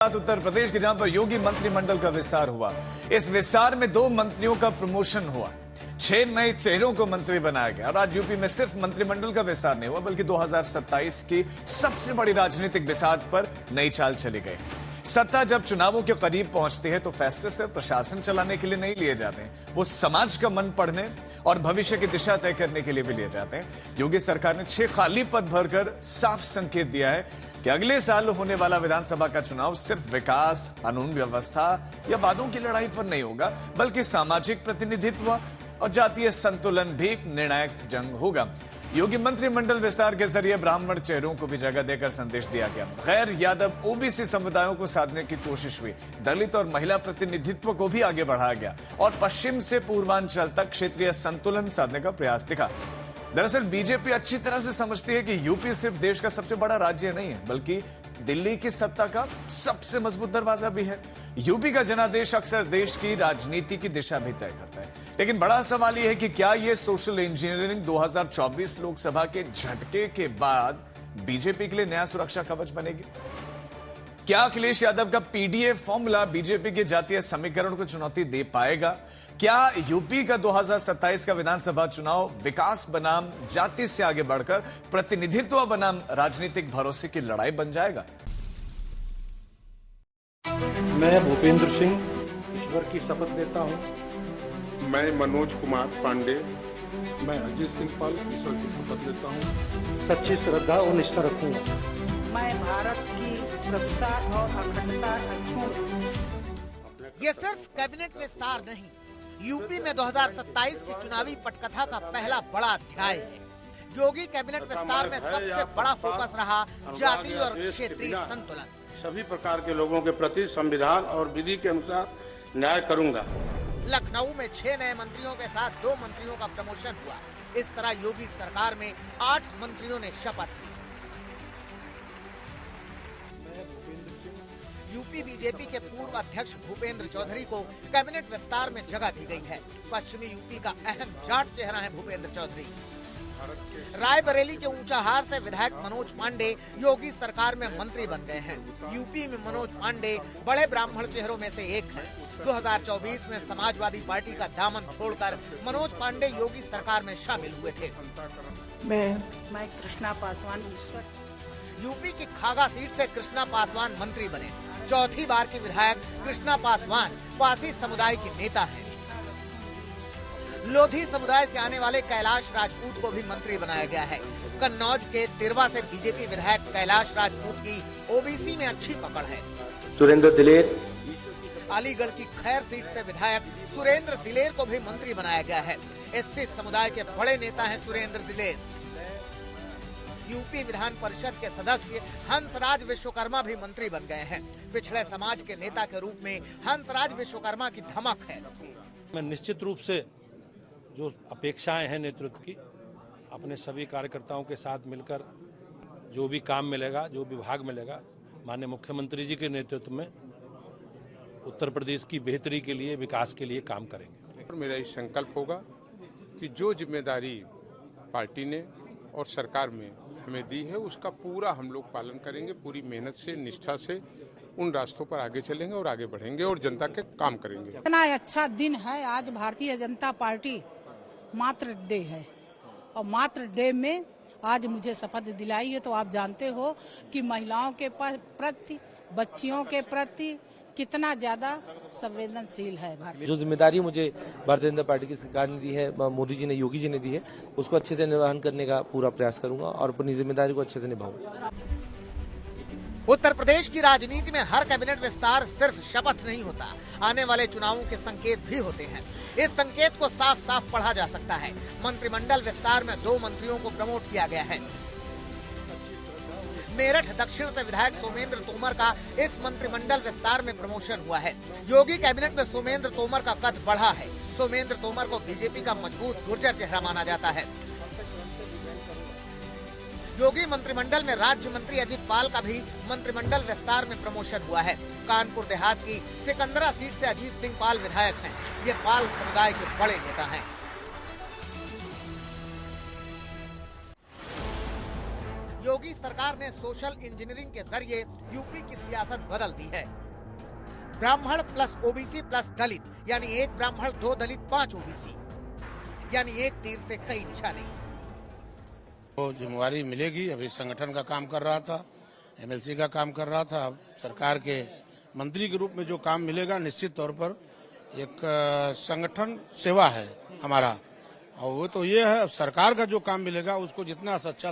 उत्तर प्रदेश के जहां पर योगी मंत्रिमंडल का विस्तार हुआ। इस विस्तार में 2 मंत्रियों का प्रमोशन हुआ, 6 नए चेहरों को मंत्री बनाया गया। और आज यूपी में सिर्फ मंत्रिमंडल का विस्तार नहीं हुआ, बल्कि 2027 की सबसे बड़ी राजनीतिक बिसात पर नई चाल चली गई। सत्ता जब चुनावों के करीब पहुंचती है तो फैसले सिर्फ प्रशासन चलाने के लिए नहीं लिए जाते हैं, वो समाज का मन पढ़ने और भविष्य की दिशा तय करने के लिए भी लिए जाते हैं। योगी सरकार ने 6 खाली पद भरकर साफ संकेत दिया है कि अगले साल होने वाला विधानसभा का चुनाव सिर्फ विकास, कानून व्यवस्था या वादों की लड़ाई पर नहीं होगा, बल्कि सामाजिक प्रतिनिधित्व और जातीय संतुलन भी एक निर्णायक जंग होगा। योगी मंत्रिमंडल विस्तार के जरिए ब्राह्मण चेहरों को भी जगह देकर संदेश दिया गया। गैर यादव ओबीसी समुदायों को साधने की कोशिश हुई, दलित और महिला प्रतिनिधित्व को भी आगे बढ़ाया गया और पश्चिम से पूर्वांचल तक क्षेत्रीय संतुलन साधने का प्रयास दिखा। दरअसल बीजेपी अच्छी तरह से समझती है कि यूपी सिर्फ देश का सबसे बड़ा राज्य नहीं है, बल्कि दिल्ली की सत्ता का सबसे मजबूत दरवाजा भी है। यूपी का जनादेश अक्सर देश की राजनीति की दिशा भी तय करता है। लेकिन बड़ा सवाल यह है कि क्या यह सोशल इंजीनियरिंग 2024 लोकसभा के झटके के बाद बीजेपी के लिए नया सुरक्षा कवच बनेगी? क्या अखिलेश यादव का पीडीएफ फॉर्मूला बीजेपी के जातीय समीकरण को चुनौती दे पाएगा? क्या यूपी का 2027 का विधानसभा चुनाव विकास बनाम जाति से आगे बढ़कर प्रतिनिधित्व बनाम राजनीतिक भरोसे की लड़ाई बन जाएगा? मैं भूपेंद्र सिंह ईश्वर की शपथ लेता हूं। मैं मनोज कुमार पांडे। मैं अजीत सिंह पाल ईश्वर की शपथ लेता हूं। सच्ची श्रद्धा और निष्ठा रखूंगा। मैं भारत की सुरक्षा और अखंडता ये सिर्फ कैबिनेट विस्तार नहीं, यूपी में 2027 की चुनावी पटकथा का पहला बड़ा अध्याय है। योगी कैबिनेट विस्तार में सबसे बड़ा फोकस रहा जाति और क्षेत्रीय संतुलन। सभी प्रकार के लोगों के प्रति संविधान और विधि के अनुसार न्याय करूंगा। लखनऊ में 6 नए मंत्रियों के साथ 2 मंत्रियों का प्रमोशन हुआ। इस तरह योगी सरकार में 8 मंत्रियों ने शपथ ली। यूपी बीजेपी के पूर्व अध्यक्ष भूपेंद्र चौधरी को कैबिनेट विस्तार में जगह दी गई है। पश्चिमी यूपी का अहम जाट चेहरा है भूपेंद्र चौधरी। रायबरेली के ऊंचाहार से विधायक मनोज पांडे योगी सरकार में मंत्री बन गए हैं। यूपी में मनोज पांडे बड़े ब्राह्मण चेहरों में से एक है। 2024 में समाजवादी पार्टी का दामन छोड़कर मनोज पांडे योगी सरकार में शामिल हुए थे। मैं कृष्णा पासवान ईश्वर। यूपी की खागा सीट से कृष्णा पासवान मंत्री बने। चौथी बार की विधायक कृष्णा पासवान पासी समुदाय की नेता हैं। लोधी समुदाय से आने वाले कैलाश राजपूत को भी मंत्री बनाया गया है। कन्नौज के तिरवा से बीजेपी विधायक कैलाश राजपूत की ओबीसी में अच्छी पकड़ है। सुरेंद्र दिलेर। अलीगढ़ की खैर सीट से विधायक सुरेंद्र दिलेर को भी मंत्री बनाया गया है। एससी समुदाय के बड़े नेता हैं सुरेंद्र दिलेर। यूपी विधान परिषद के सदस्य हंसराज विश्वकर्मा भी मंत्री बन गए हैं। पिछड़े समाज के नेता के रूप में हंसराज विश्वकर्मा की धमक है। मैं निश्चित रूप से जो अपेक्षाएं हैं नेतृत्व की, अपने सभी कार्यकर्ताओं के साथ मिलकर जो भी काम मिलेगा, जो विभाग मिलेगा, माननीय मुख्यमंत्री जी के नेतृत्व में उत्तर प्रदेश की बेहतरी के लिए, विकास के लिए काम करेंगे। मेरा ये संकल्प होगा कि जो जिम्मेदारी पार्टी ने और सरकार में हमें दी है उसका पूरा हम लोग पालन करेंगे। पूरी मेहनत से, निष्ठा से उन रास्तों पर आगे चलेंगे और आगे बढ़ेंगे और जनता के काम करेंगे। इतना अच्छा दिन है आज। भारतीय जनता पार्टी मातृ डे है और मातृ डे में आज मुझे शपथ दिलाई है। तो आप जानते हो कि महिलाओं के प्रति, बच्चियों के प्रति कितना ज्यादा संवेदनशील है भारत। जो जिम्मेदारी मुझे भारतीय जनता पार्टी की सरकार ने दी है, मोदी जी ने, योगी जी ने दी है, उसको अच्छे से निर्वहन करने का पूरा प्रयास करूंगा और अपनी जिम्मेदारी को अच्छे से निभाऊंगा। उत्तर प्रदेश की राजनीति में हर कैबिनेट विस्तार सिर्फ शपथ नहीं होता, आने वाले चुनावों के संकेत भी होते हैं। इस संकेत को साफ साफ पढ़ा जा सकता है। मंत्रिमंडल विस्तार में 2 मंत्रियों को प्रमोट किया गया है। मेरठ दक्षिण से विधायक सोमेंद्र तोमर का इस मंत्रिमंडल विस्तार में प्रमोशन हुआ है। योगी कैबिनेट में सोमेंद्र तोमर का कद बढ़ा है। सोमेंद्र तोमर को बीजेपी का मजबूत गुर्जर चेहरा माना जाता है। योगी मंत्रिमंडल में राज्य मंत्री अजित पाल का भी मंत्रिमंडल विस्तार में प्रमोशन हुआ है। कानपुर देहात की सिकंदरा सीट से अजीत सिंह पाल विधायक हैं। ये पाल समुदाय के बड़े नेता हैं। योगी सरकार ने सोशल इंजीनियरिंग के जरिए यूपी की सियासत बदल दी है। ब्राह्मण प्लस ओबीसी प्लस दलित, यानी एक ब्राह्मण 2 दलित 5 ओबीसी, यानी एक तीर से कई निशाने। तो जिम्मेवारी मिलेगी। अभी संगठन का काम कर रहा था, एमएलसी का काम कर रहा था। अब सरकार के मंत्री के रूप में जो काम मिलेगा, निश्चित तौर पर एक संगठन सेवा है हमारा, और वो तो ये है सरकार का जो काम मिलेगा उसको जितना सच्चा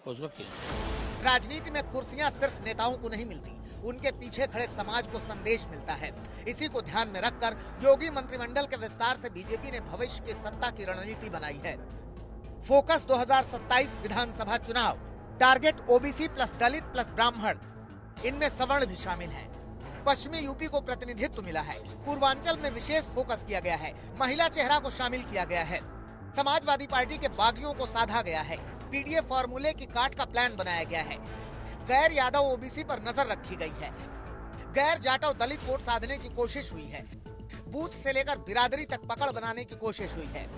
उसको किया। राजनीति में कुर्सियां सिर्फ नेताओं को नहीं मिलती, उनके पीछे खड़े समाज को संदेश मिलता है। इसी को ध्यान में रखकर योगी मंत्रिमंडल के विस्तार से बीजेपी ने भविष्य की सत्ता की रणनीति बनाई है। फोकस 2027 विधानसभा चुनाव, टारगेट ओबीसी प्लस दलित प्लस ब्राह्मण, इनमें सवर्ण भी शामिल है। पश्चिमी यूपी को प्रतिनिधित्व मिला है। पूर्वांचल में विशेष फोकस किया गया है। महिला चेहरा को शामिल किया गया है। समाजवादी पार्टी के बागियों को साधा गया है। पीडीए फॉर्मूले की काट का प्लान बनाया गया है। गैर यादव ओबीसी पर नजर रखी गई है। गैर जाटव दलित वोट साधने की कोशिश हुई है। बूथ से लेकर बिरादरी तक पकड़ बनाने की कोशिश हुई है।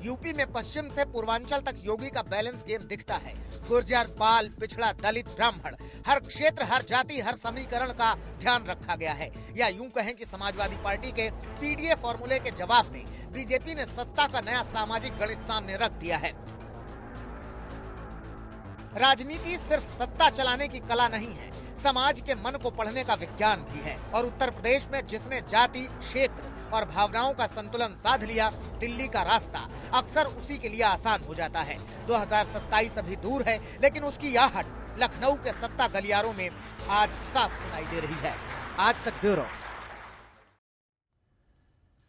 यूपी में पश्चिम से पूर्वांचल तक योगी का बैलेंस गेम दिखता है। गुर्जर, पाल, पिछड़ा, दलित, ब्राह्मण, हर क्षेत्र, हर जाति, हर समीकरण का ध्यान रखा गया है। या यूं कहें कि समाजवादी पार्टी के पीडीए फॉर्मूले के जवाब में बीजेपी ने सत्ता का नया सामाजिक गणित सामने रख दिया है। राजनीति सिर्फ सत्ता चलाने की कला नहीं है, समाज के मन को पढ़ने का विज्ञान भी है। और उत्तर प्रदेश में जिसने जाति, क्षेत्र और भावनाओं का संतुलन साध लिया, दिल्ली का रास्ता अक्सर उसी के लिए आसान हो जाता है। 2027 अभी दूर है, लेकिन उसकी आहट लखनऊ के सत्ता गलियारों में आज साफ सुनाई दे रही है। आज तक ब्यूरो।